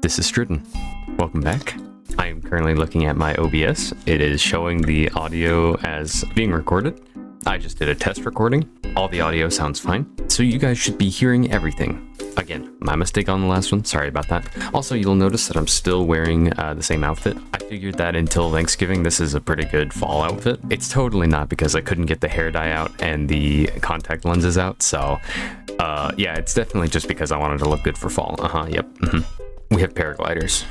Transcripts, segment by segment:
This is Stridden. Welcome back. I am currently looking at my OBS. It is showing the audio as being recorded. I just did a test recording. All the audio sounds fine. So you guys should be hearing everything. Again, my mistake on the last one. Sorry about that. Also, you'll notice that I'm still wearing the same outfit. I figured that until Thanksgiving, this is a pretty good fall outfit. It's totally not because I couldn't get the hair dye out and the contact lenses out. So yeah, it's definitely just because I wanted to look good for fall. Yep. We have paragliders,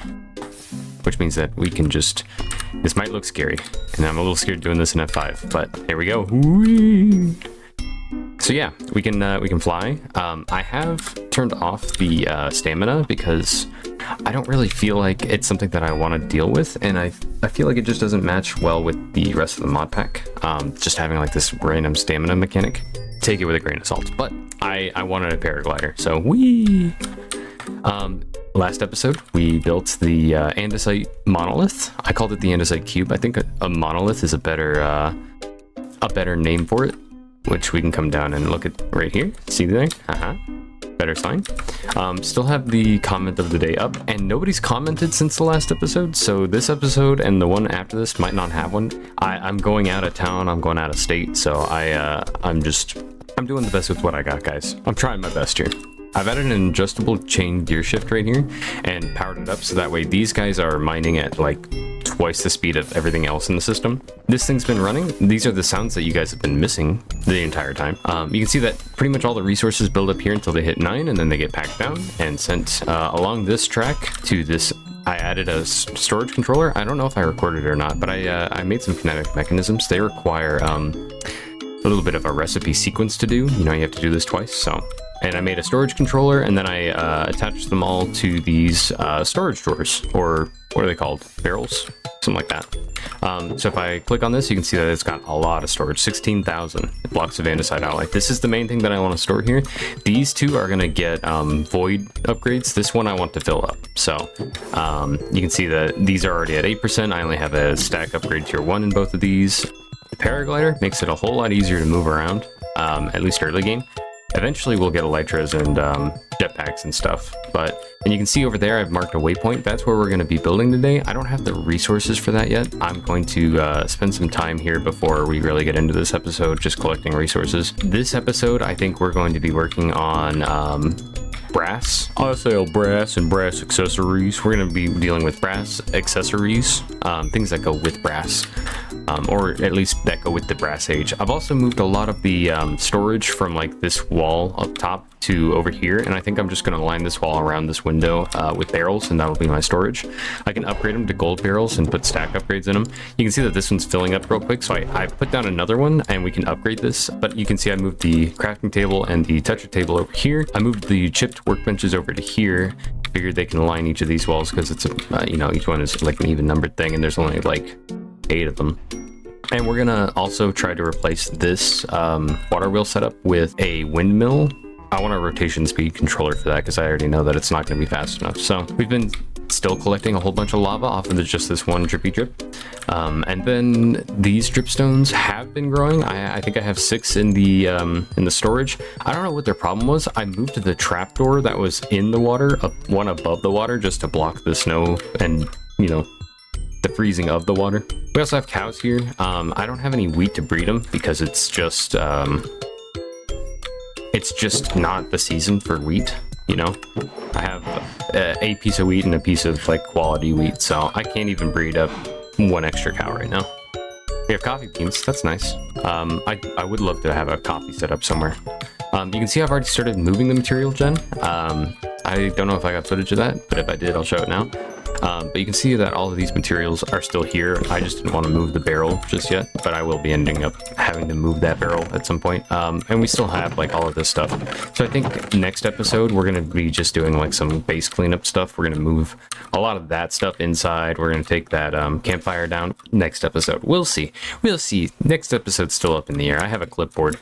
which means that we can just, this might look scary, and I'm a little scared doing this in F5, but here we go. Whee! So yeah, we can fly. I have turned off the stamina because I don't really feel like it's something that I want to deal with, and I feel like it just doesn't match well with the rest of the mod pack. Just having like this random stamina mechanic. Take it with a grain of salt, but I wanted a paraglider, so whee! Last episode, we built the andesite monolith. I called it the andesite cube. I think a monolith is a better name for it, which we can come down and look at right here. See there? Better sign. Still have the comment of the day up, and nobody's commented since the last episode, so this episode and the one after this might not have one. I'm going out of town. I'm going out of state, so I'm doing the best with what I got, guys. I'm trying my best here. I've added an adjustable chain gear shift right here and powered it up so that way these guys are mining at like twice the speed of everything else in the system. This thing's been running. These are the sounds that you guys have been missing the entire time. You can see that pretty much all the resources build up here until they hit 9 and then they get packed down and sent along this track to this. I added a storage controller. I don't know if I recorded it or not, but I made some kinetic mechanisms. They require a little bit of a recipe sequence to do. You know, you have to do this twice, so. And I made a storage controller, and then I attached them all to these storage drawers, or what are they called? Barrels? Something like that. So if I click on this, you can see that it's got a lot of storage, 16,000 blocks of andesite alloy. This is the main thing that I want to store here. These two are going to get void upgrades. This one I want to fill up. So you can see that these are already at 8%. I only have a stack upgrade tier 1 in both of these. The paraglider makes it a whole lot easier to move around, at least early game. Eventually we'll get elytras and jetpacks and stuff, and you can see over there I've marked a waypoint. That's where we're going to be building today. I don't have the resources for that yet. I'm going to spend some time here before we really get into this episode just collecting resources. This episode I think we're going to be working on brass. I sell brass and brass accessories. We're going to be dealing with brass accessories, things that go with brass. Or at least that go with the brass age. I've also moved a lot of the storage from like this wall up top to over here, and I think I'm just going to line this wall around this window with barrels, and that'll be my storage. I can upgrade them to gold barrels and put stack upgrades in them. You can see that this one's filling up real quick, so I put down another one and we can upgrade this, but you can see I moved the crafting table and the toucher table over here. I moved the chipped workbenches over to here. Figured they can line each of these walls because it's a, you know, each one is like an even numbered thing, and there's only like 8 of them. And we're gonna also try to replace this water wheel setup with a windmill. I want a rotation speed controller for that because I already know that it's not gonna be fast enough. So we've been still collecting a whole bunch of lava off of just this one drippy drip. And then these dripstones have been growing. I think I have 6 in the storage. I don't know what their problem was. I moved the trapdoor that was in the water up one above the water just to block the snow and, you know, the freezing of the water. We also have cows here. I don't have any wheat to breed them because it's just not the season for wheat, you know. I have a piece of wheat and a piece of like quality wheat, so I can't even breed up 1 extra cow right now. We have coffee beans. That's nice. I would love to have a coffee set up somewhere. You can see I've already started moving the material gen. I don't know if I got footage of that, but if I did, I'll show it now. But you can see that all of these materials are still here. I just didn't want to move the barrel just yet, but I will be ending up having to move that barrel at some point. And we still have like all of this stuff. So I think next episode, we're going to be just doing like some base cleanup stuff. We're going to move a lot of that stuff inside. We're going to take that campfire down next episode. We'll see. We'll see. Next episode's still up in the air. I have a clipboard.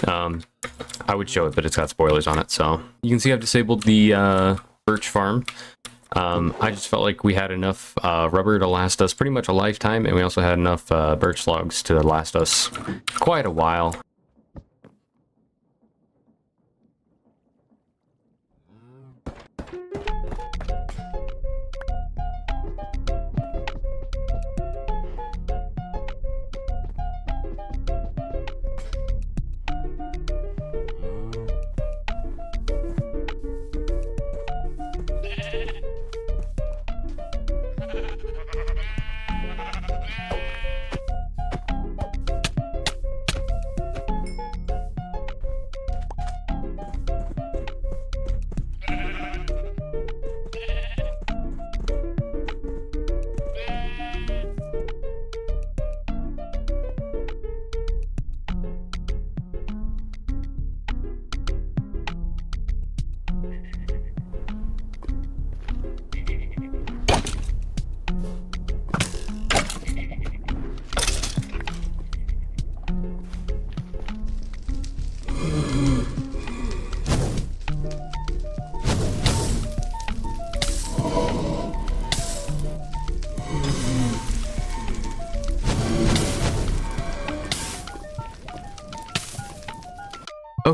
I would show it, but it's got spoilers on it. So you can see I've disabled the birch farm. I just felt like we had enough rubber to last us pretty much a lifetime, and we also had enough birch logs to last us quite a while.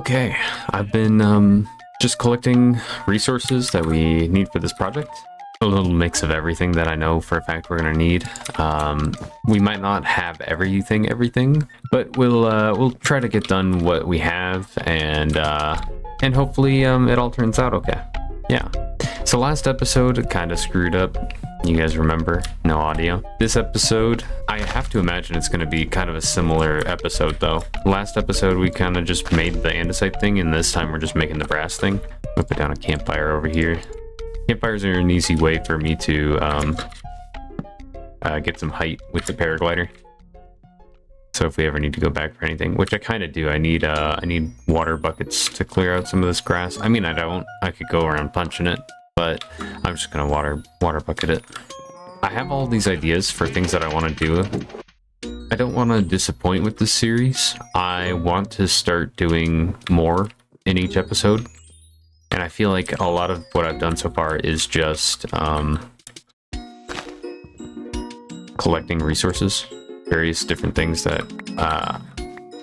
Okay, I've been just collecting resources that we need for this project. A little mix of everything that I know for a fact we're gonna need. We might not have everything, but we'll try to get done what we have, and hopefully it all turns out okay. Yeah. So last episode kind of screwed up. You guys remember? No audio. This episode, I have to imagine it's going to be kind of a similar episode though. Last episode we kind of just made the andesite thing, and this time we're just making the brass thing. I'll put down a campfire over here. Campfires are an easy way for me to get some height with the paraglider. So if we ever need to go back for anything, which I kind of do, I need water buckets to clear out some of this grass. I mean, I don't. I could go around punching it, but I'm just gonna water bucket it. I have all these ideas for things that I want to do. I don't want to disappoint with this series. I want to start doing more in each episode, and I feel like a lot of what I've done so far is just collecting resources, various different things that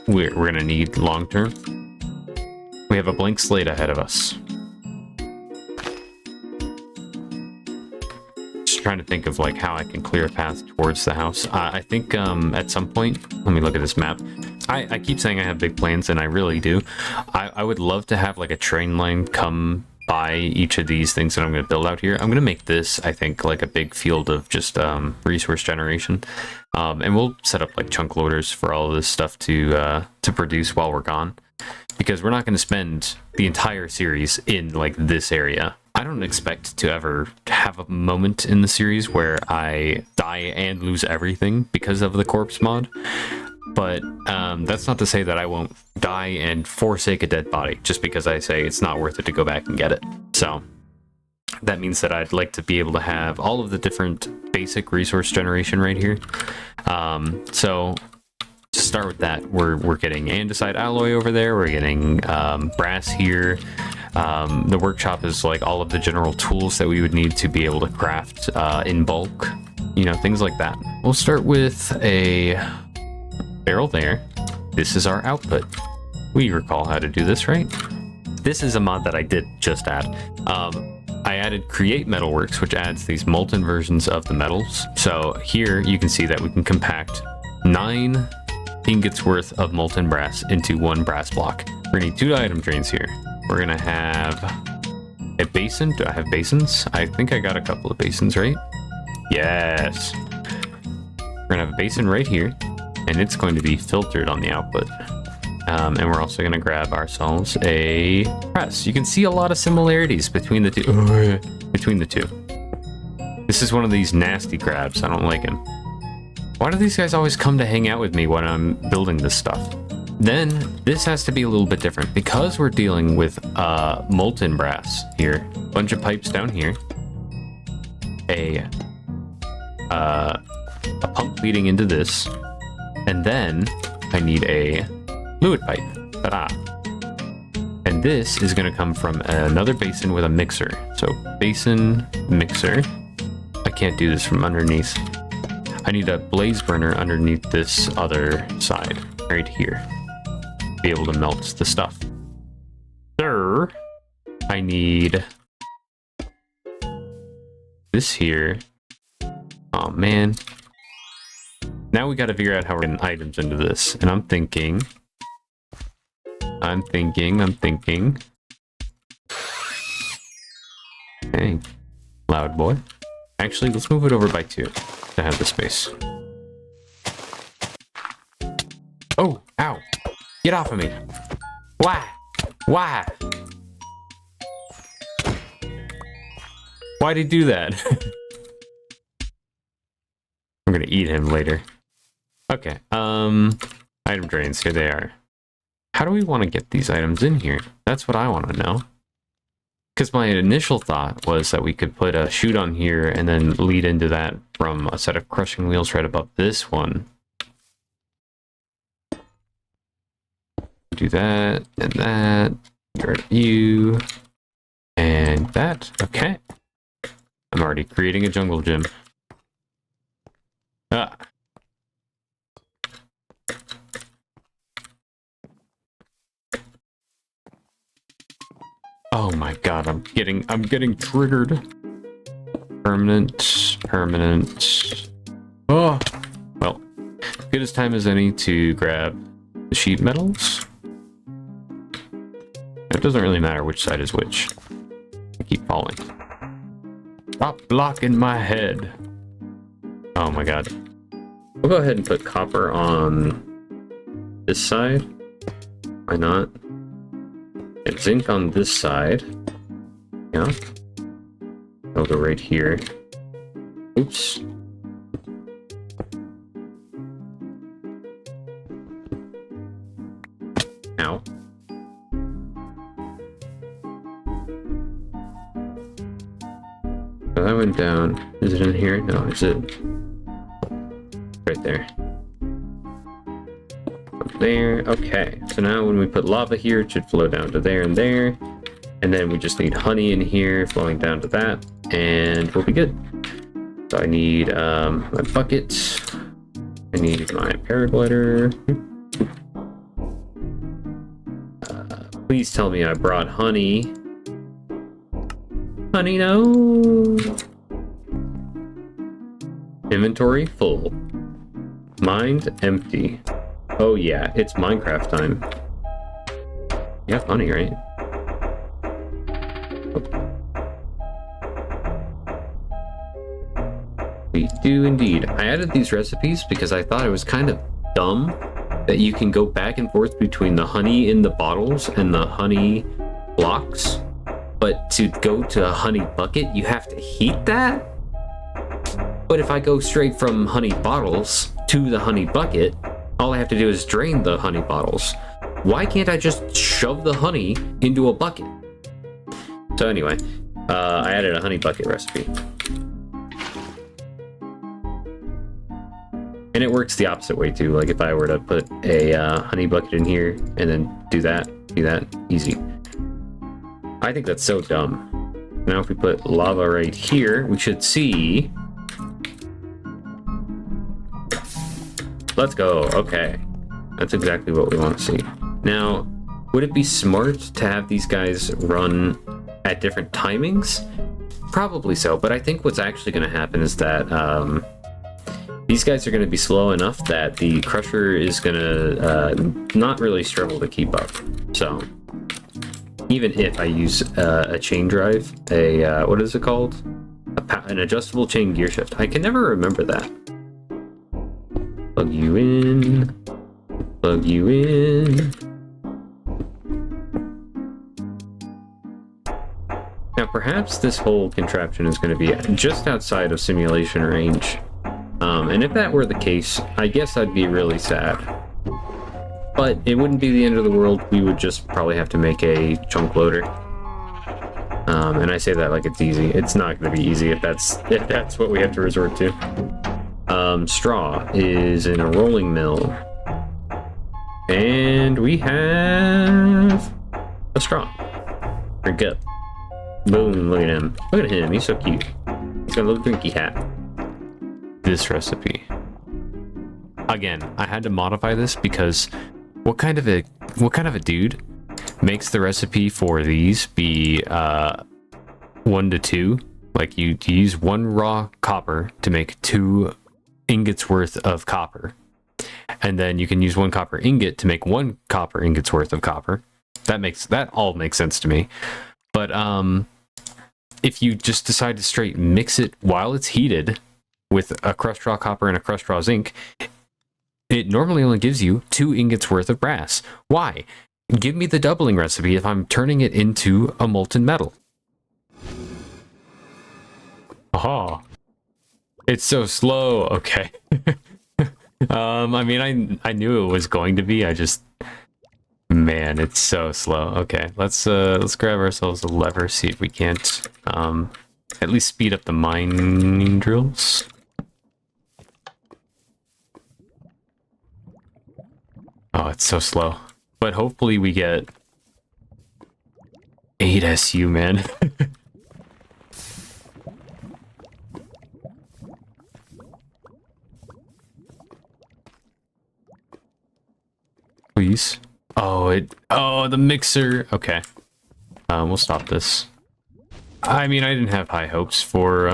we're gonna need long term. We have a blank slate ahead of us. Trying to think of like how I can clear a path towards the house. I think at some point, let me look at this map. I keep saying I have big plans, and I really do. I would love to have like a train line come by each of these things that I'm going to build out here. I'm going to make this, I think, like a big field of just resource generation, and we'll set up like chunk loaders for all of this stuff to produce while we're gone, because we're not going to spend the entire series in like this area. I don't expect to ever have a moment in the series where I die and lose everything because of the corpse mod, but that's not to say that I won't die and forsake a dead body just because I say it's not worth it to go back and get it. So that means that I'd like to be able to have all of the different basic resource generation right here. So to start with that, we're getting andesite alloy over there, we're getting brass here. The workshop is like all of the general tools that we would need to be able to craft in bulk, you know, things like that. We'll start with a barrel there. This is our output. We recall how to do this, right? This is a mod that I did just add. I added Create Metalworks, which adds these molten versions of the metals. So here you can see that we can compact 9 ingots worth of molten brass into 1 brass block. We're gonna need 2 item drains here. We're gonna have a basin. Do I have basins? I think I got a couple of basins, right? Yes. We're gonna have a basin right here, and it's going to be filtered on the output. And we're also gonna grab ourselves a press. You can see a lot of similarities between the two. This is one of these nasty crabs. I don't like him. Why do these guys always come to hang out with me when I'm building this stuff? Then this has to be a little bit different because we're dealing with molten brass here. Bunch of pipes down here. A pump leading into this, and then I need a fluid pipe. Ta-da! And this is going to come from another basin with a mixer. So basin, mixer. I can't do this from underneath. I need a blaze burner underneath this other side, right here. Be able to melt the stuff. Sir, I need this here. Oh man. Now we got to figure out how we're getting items into this. And I'm thinking. Hey, loud boy. Actually, let's move it over by 2 to have the space. Oh, ow. Get off of me. Why? Why? Why'd he do that? I'm gonna eat him later. Okay, item drains, here they are. How do we want to get these items in here? That's what I want to know. Because my initial thought was that we could put a chute on here and then lead into that from a set of crushing wheels right above this one. Do that, and that, get rid of you, and that. Okay. I'm already creating a jungle gym. Ah. Oh my god, I'm getting triggered. Permanent. Oh, well, good as time as any to grab the sheet metals. It doesn't really matter which side is which. I keep falling. Stop blocking my head. Oh my god. We'll go ahead and put copper on this side. Why not? And zinc on this side. Yeah. I'll go right here. Oops. Ow. So that went down. Is it in here? No, is it? Right there. Up there. Okay. So now when we put lava here, it should flow down to there and there. And then we just need honey in here flowing down to that. And we'll be good. So I need my bucket. I need my paraglider. Please tell me I brought honey. Honey, no. Inventory full. Mind empty. Oh yeah, it's Minecraft time. You have honey, right? We do indeed. I added these recipes because I thought it was kind of dumb that you can go back and forth between the honey in the bottles and the honey blocks. But to go to a honey bucket, you have to heat that? But if I go straight from honey bottles to the honey bucket, all I have to do is drain the honey bottles. Why can't I just shove the honey into a bucket? So anyway, I added a honey bucket recipe. And it works the opposite way too. Like if I were to put a honey bucket in here and then do that, easy. I think that's so dumb. Now if we put lava right here, we should see. Let's go. Okay. That's exactly what we want to see. Now, would it be smart to have these guys run at different timings? Probably so, but I think what's actually going to happen is that these guys are going to be slow enough that the crusher is going to not really struggle to keep up. So even if I use a chain drive, what is it called? An adjustable chain gear shift. I can never remember that. Plug you in. Plug you in. Now perhaps this whole contraption is going to be just outside of simulation range. And if that were the case, I guess I'd be really sad. But it wouldn't be the end of the world. We would just probably have to make a chunk loader. And I say that like it's easy. It's not going to be easy if that's what we have to resort to. Straw is in a rolling mill. And we have a straw. Pretty good. Boom, look at him. Look at him, he's so cute. He's got a little drinky hat. This recipe. Again, I had to modify this because what kind of a dude makes the recipe for these be 1 to 2? Like you use 1 raw copper to make 2 ingots worth of copper. And then you can use 1 copper ingot to make 1 copper ingot's worth of copper. That all makes sense to me. But if you just decide to straight mix it while it's heated with a crushed raw copper and a crushed raw zinc, it normally only gives you 2 ingots worth of brass. Why? Give me the doubling recipe if I'm turning it into a molten metal. Aha. It's so slow. Okay. I mean, I knew it was going to be. Man, it's so slow. Okay, let's grab ourselves a lever, see if we can't at least speed up the mining drills. Oh, it's so slow. But hopefully we get 8 SU, man. Please. Oh, the mixer. Okay. We'll stop this. I mean, I didn't have high hopes for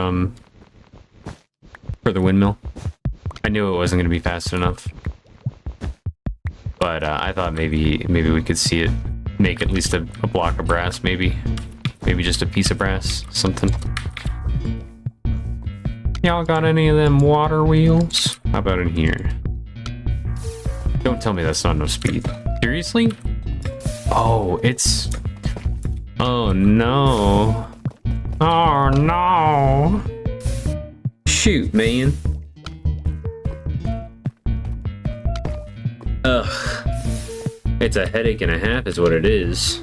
the windmill. I knew it wasn't going to be fast enough. But I thought maybe we could see it make at least a block of brass, maybe. Maybe just a piece of brass, something. Y'all got any of them water wheels? How about in here? Don't tell me that's not enough speed. Seriously? Oh, it's... Oh, no. Oh, no. Shoot, man. Ugh. It's a headache and a half is what it is.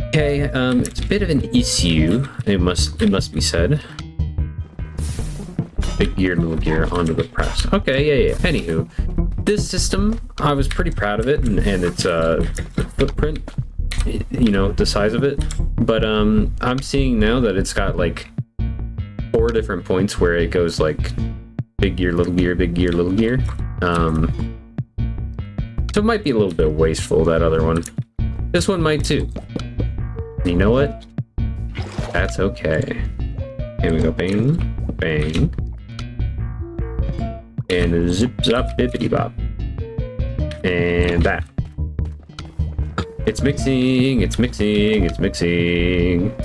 Okay, it's a bit of an issue. It must be said. Big gear, little gear, onto the press. Okay, yeah. Anywho, this system, I was pretty proud of it and its footprint, you know, the size of it. But I'm seeing now that it's got like 4 different points where it goes like big gear, little gear, big gear, little gear. So it might be a little bit wasteful, that other one. This one might too. You know what? That's okay. Here we go, bang, bang. And zip zop bippity bop. And that. It's mixing, it's mixing, it's mixing.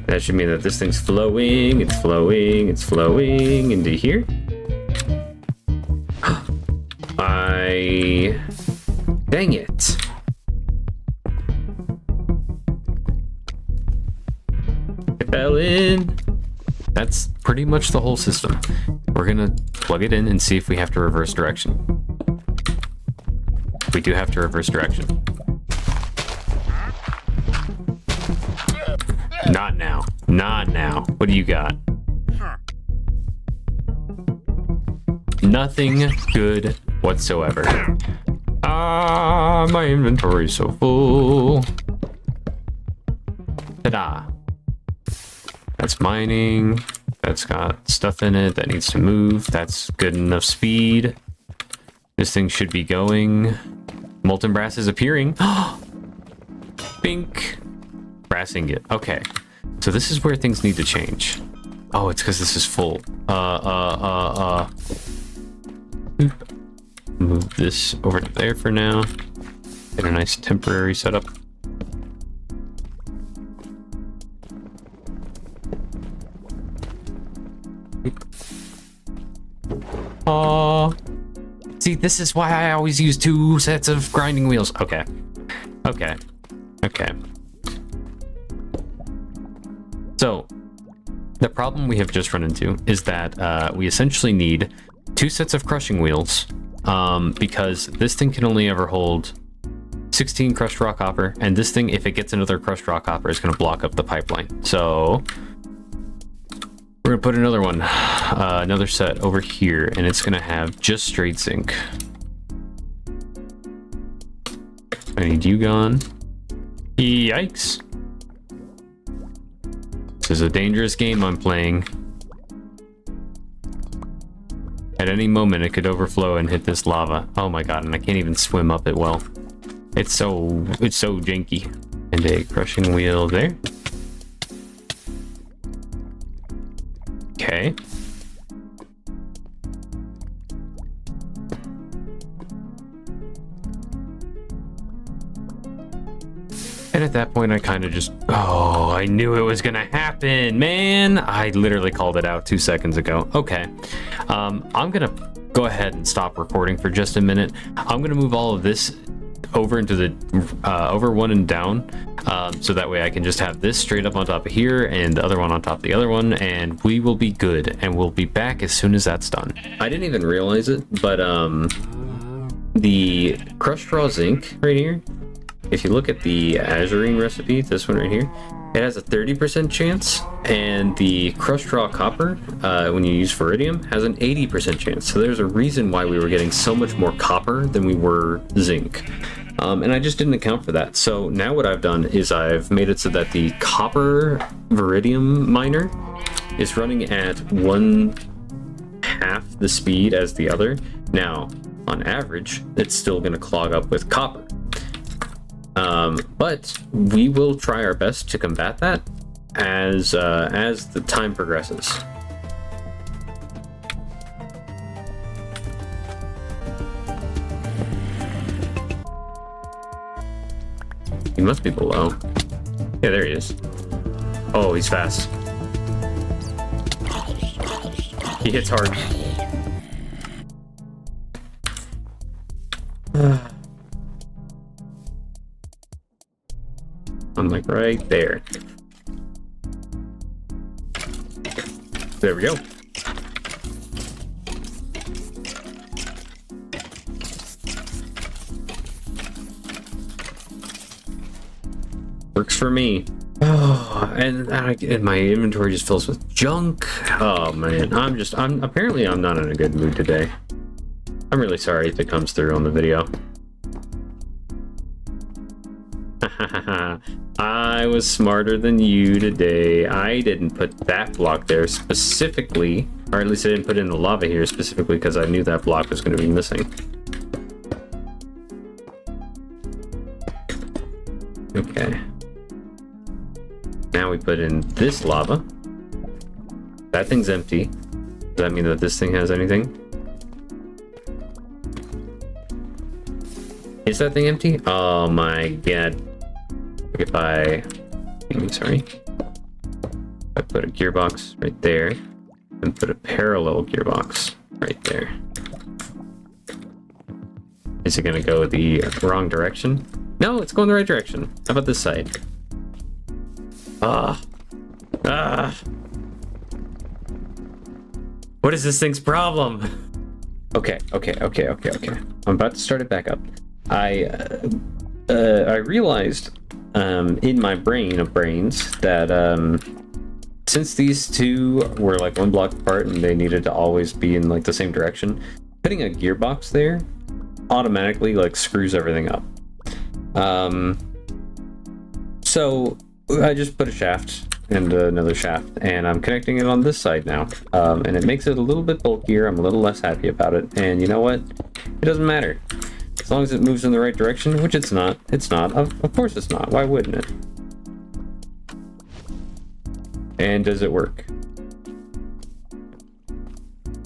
That should mean that this thing's flowing, it's flowing, it's flowing into here. Dang it. It fell in. That's pretty much the whole system. We're gonna plug it in and see if we have to reverse direction. We do have to reverse direction. Not now. Not now. What do you got? Nothing good whatsoever. Ah, my inventory's so full. Ta-da. That's mining. That's got stuff in it that needs to move. That's good enough speed. This thing should be going. Molten brass is appearing. Bink. Brass ingot. Okay. So this is where things need to change. Oh, it's because this is full. Move this over to there for now. Get a nice temporary setup. See, this is why I always use 2 sets of grinding wheels. Okay. Okay. Okay. So, the problem we have just run into is that we essentially need 2 sets of crushing wheels because this thing can only ever hold 16 crushed rock copper, and this thing, if it gets another crushed rock copper, is going to block up the pipeline. So we're going to put another one, another set over here, and it's going to have just straight zinc. I need you gone. Yikes. This is a dangerous game I'm playing. At any moment, it could overflow and hit this lava. Oh my god, and I can't even swim up it well. It's so janky. And a crushing wheel there. Okay. And at that point, I kind of just... Oh, I knew it was going to happen, man. I literally called it out 2 seconds ago. Okay. I'm going to go ahead and stop recording for just a minute. I'm going to move all of this over into the... over one and down. So that way I can just have this straight up on top of here and the other one on top of the other one. And we will be good. And we'll be back as soon as that's done. I didn't even realize it, but the crushed raw zinc right here, if you look at the azurine recipe, this one right here, it has a 30% chance, and the crushed raw copper, when you use ferridium, has an 80% chance. So there's a reason why we were getting so much more copper than we were zinc. And I just didn't account for that. So now what I've done is I've made it so that the copper viridium miner is running at 1/2 the speed as the other. Now, on average, it's still going to clog up with copper. But we will try our best to combat that as the time progresses. He must be below. Yeah, there he is. Oh, he's fast. He hits hard. I'm like right there. There we go. Works for me. Oh, and my inventory just fills with junk. Oh man, I'm apparently I'm not in a good mood today. I'm really sorry if it comes through on the video. I was smarter than you today. I didn't put that block there specifically, or at least I didn't put in the lava here specifically because I knew that block was going to be missing. Okay. Now we put in this lava. That thing's empty. Does that mean that this thing has anything? Is that thing empty? Oh my god. If I put a gearbox right there and put a parallel gearbox right there. Is it gonna go the wrong direction? No, it's going the right direction. How about this side? What is this thing's problem? Okay. I'm about to start it back up. I realized in my brain of brains that since these two were like one block apart and they needed to always be in like the same direction, putting a gearbox there automatically like screws everything up. So I just put a shaft and another shaft, and I'm connecting it on this side now, and it makes it a little bit bulkier. I'm a little less happy about it, and you know what? It doesn't matter. As long as it moves in the right direction, which it's not. It's not. Of course it's not. Why wouldn't it? And does it work?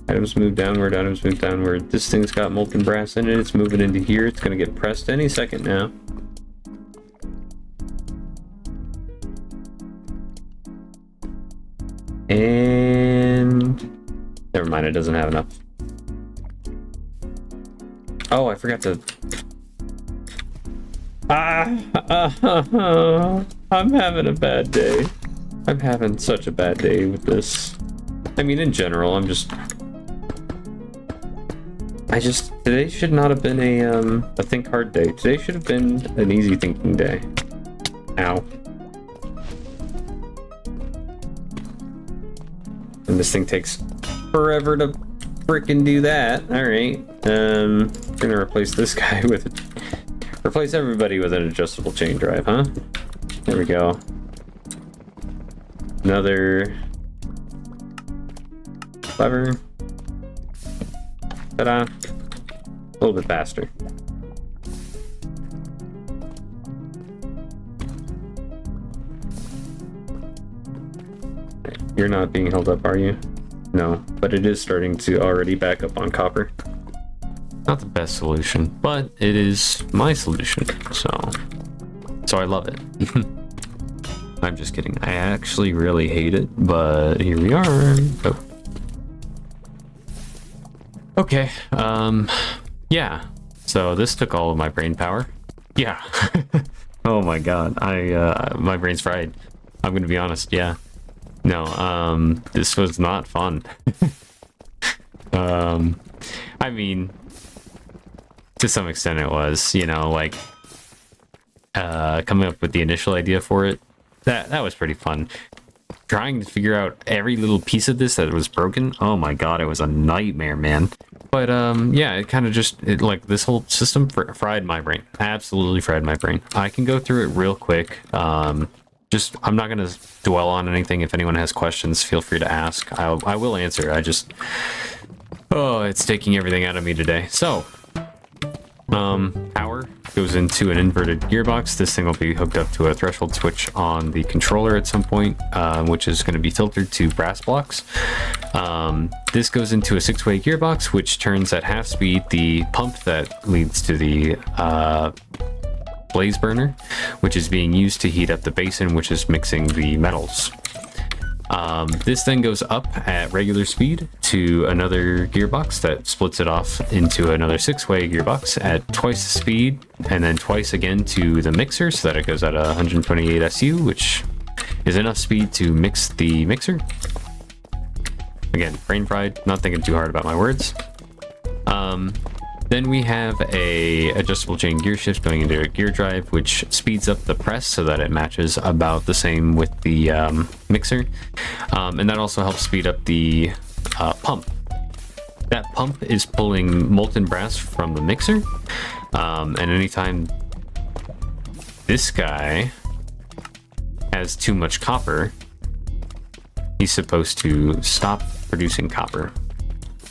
Items move downward, items move downward. This thing's got molten brass in it. It's moving into here. It's going to get pressed any second now. And never mind, it doesn't have enough. Oh, I forgot to... I'm having a bad day. I'm having such a bad day with this. I mean, in general, today should not have been a think hard day. Today should have been an easy thinking day. Ow. And this thing takes forever to frickin' do that. Alright. We're gonna replace this guy with replace everybody with an adjustable chain drive, huh? There we go. Another lever. Ta-da. A little bit faster. You're not being held up, are you? No, but it is starting to already back up on copper. Not the best solution, but it is my solution, so I love it. I'm just kidding. I actually really hate it, but here we are. Oh. Okay, yeah. So this took all of my brain power. Yeah. Oh my god. My brain's fried. I'm gonna be honest, yeah. No, this was not fun. I mean, to some extent it was, you know, like, coming up with the initial idea for it, that was pretty fun. Trying to figure out every little piece of this that was broken, oh my god, it was a nightmare, man. But, yeah, it kind of just, like, this whole system fried my brain. Absolutely fried my brain. I can go through it real quick. I'm not going to dwell on anything. If anyone has questions, feel free to ask. I will answer. Oh, it's taking everything out of me today. So, Power goes into an inverted gearbox. This thing will be hooked up to a threshold switch on the controller at some point, which is going to be filtered to brass blocks. This goes into a 6-way gearbox, which turns at half speed the pump that leads to the blaze burner, which is being used to heat up the basin, which is mixing the metals. This then goes up at regular speed to another gearbox that splits it off into another 6-way gearbox at twice the speed, and then twice again to the mixer so that it goes at 128 SU, which is enough speed to mix the mixer. Again, brain fried, not thinking too hard about my words. Then we have a adjustable chain gear shift going into a gear drive, which speeds up the press so that it matches about the same with the mixer. And that also helps speed up the pump. That pump is pulling molten brass from the mixer. And anytime this guy has too much copper, he's supposed to stop producing copper.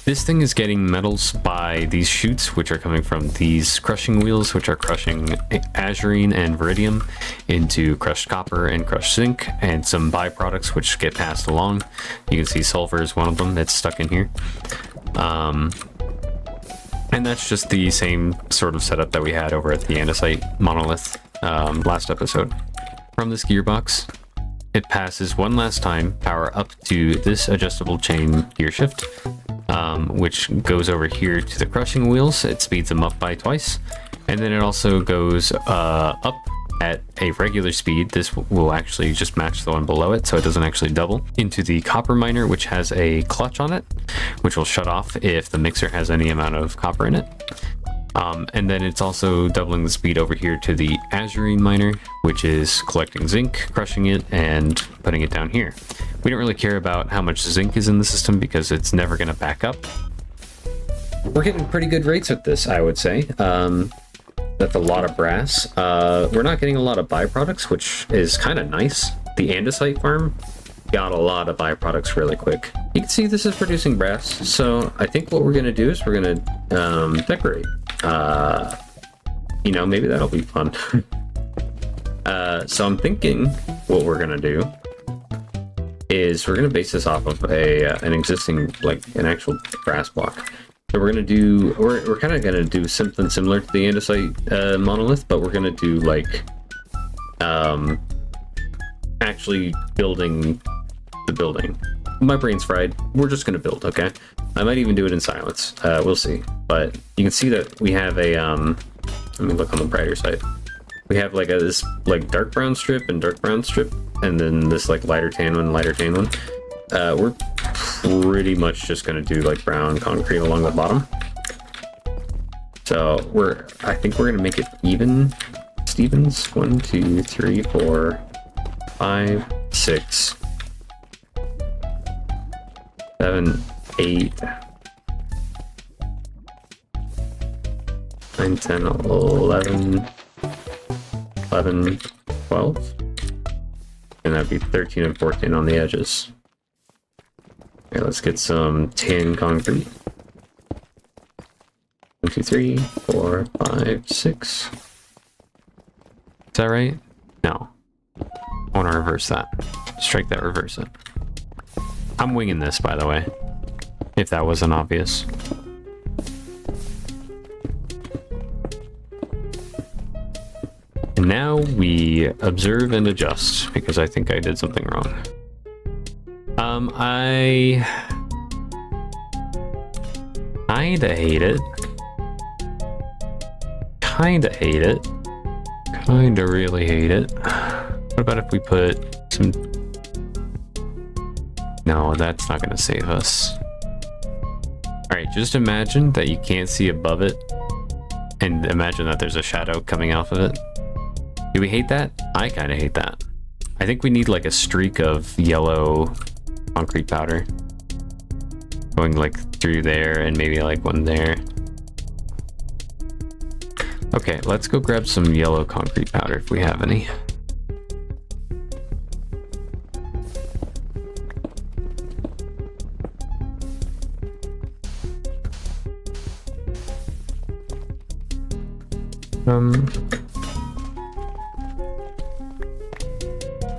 This thing is getting metals by these chutes, which are coming from these crushing wheels, which are crushing azurine and veridium into crushed copper and crushed zinc, and some byproducts which get passed along. You can see sulfur is one of them that's stuck in here. And that's just the same sort of setup that we had over at the andesite monolith last episode. From this gearbox, it passes one last time power up to this adjustable chain gear shift, which goes over here to the crushing wheels. It speeds them up by twice, and then it also goes up at a regular speed. This will actually just match the one below it, so it doesn't actually double, into the copper miner, which has a clutch on it, which will shut off if the mixer has any amount of copper in it. And then it's also doubling the speed over here to the azurine miner, which is collecting zinc, crushing it, and putting it down here. We don't really care about how much zinc is in the system because it's never going to back up. We're getting pretty good rates at this, I would say. That's a lot of brass. We're not getting a lot of byproducts, which is kind of nice. The andesite farm got a lot of byproducts really quick. You can see this is producing brass, so I think what we're going to do is we're going to decorate. You know, maybe that'll be fun. So I'm thinking what we're going to do is we're going to base this off of an existing, like an actual brass block. So we're going to do, we're kind of going to do something similar to the andesite monolith, but we're going to do like actually building the building. My brain's fried. We're just going to build, okay? I might even do it in silence. We'll see. But you can see that we have a, let me look on the brighter side. We have like this like dark brown strip and dark brown strip, and then this like lighter tan one, lighter tan one. We're pretty much just going to do like brown concrete along the bottom. So I think we're going to make it even Stevens. 1, 2, 3, 4, 5, 6, 7, 8, 9, 10, 11, 11, 12, and that'd be 13 and 14 on the edges. Okay, let's get some tan concrete. 1, 2, 3, 4, 5, 6. Is that right? No. I want to reverse that. Strike that, reverse it. I'm winging this, by the way, if that wasn't obvious. And now we observe and adjust, because I think I did something wrong. I kinda hate it. Kinda hate it. Kinda really hate it. What about if we put some... No, that's not gonna save us. Alright, just imagine that you can't see above it, and imagine that there's a shadow coming off of it. Do we hate that? I kinda hate that. I think we need like a streak of yellow concrete powder going like through there, and maybe like one there. Okay, let's go grab some yellow concrete powder if we have any.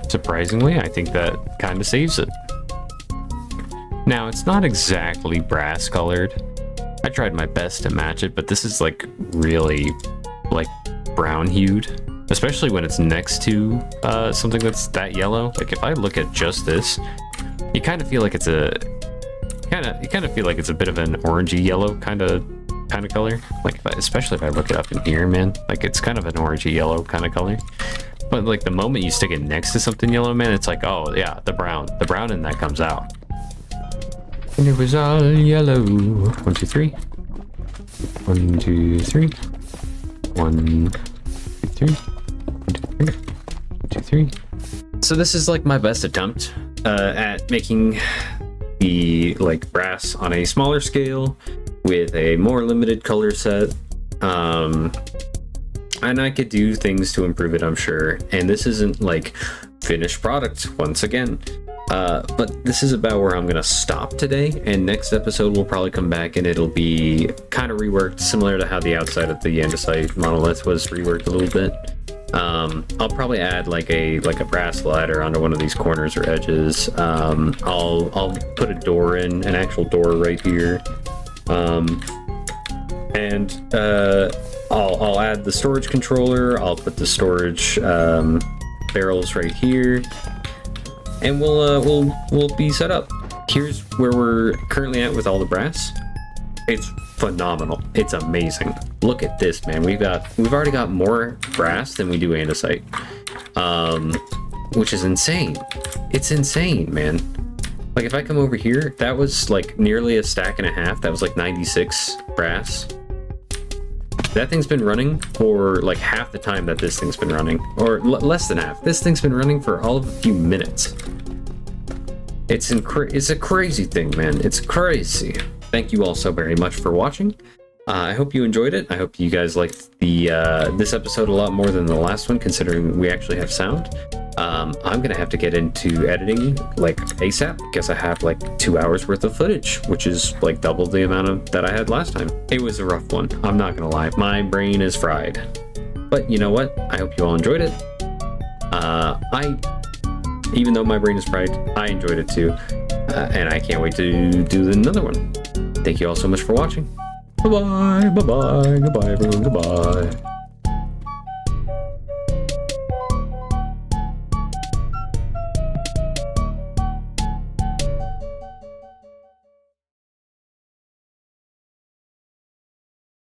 Surprisingly, I think that kind of saves it. Now, it's not exactly brass colored. I tried my best to match it, but this is like really like brown hued, especially when it's next to something that's that yellow. Like if I look at just this, you kind of feel like it's a bit of an orangey yellow kind of color. Like especially if I look it up in here, man, like it's kind of an orangey yellow kind of color. But like the moment you stick it next to something yellow, man, it's like, oh yeah, the brown in that comes out. And it was all yellow. 1, 2, 3. 1, 2, 3. 1, 2, 3. 1, 2, 3. 1, 2, 3. So this is like my best attempt at making the like brass on a smaller scale with a more limited color set. And I could do things to improve it, I'm sure. And this isn't like finished product once again. But this is about where I'm gonna stop today, and next episode we'll probably come back and it'll be kind of reworked, similar to how the outside of the andesite monolith was reworked a little bit. I'll probably add like a brass ladder onto one of these corners or edges. I'll put a door in, an actual door right here, and I'll add the storage controller. I'll put the storage barrels right here. And we'll be set up. Here's where we're currently at with all the brass. It's phenomenal. It's amazing. Look at this, man. We've already got more brass than we do andesite, which is insane. It's insane, man. Like if I come over here, that was like nearly a stack and a half. That was like 96 brass. That thing's been running for like half the time that this thing's been running, or less than half. This thing's been running for all of a few minutes. It's a crazy thing, man. It's crazy. Thank you all so very much for watching. I hope you enjoyed it. I hope you guys liked the this episode a lot more than the last one, considering we actually have sound. I'm gonna have to get into editing like ASAP because I have like 2 hours worth of footage, which is like double the amount of that I had last time. It was a rough one, I'm not gonna lie. My brain is fried. But you know what? I hope you all enjoyed it. Even though my brain is fried, I enjoyed it too. And I can't wait to do another one. Thank you all so much for watching. Bye-bye, bye-bye, goodbye everyone, goodbye.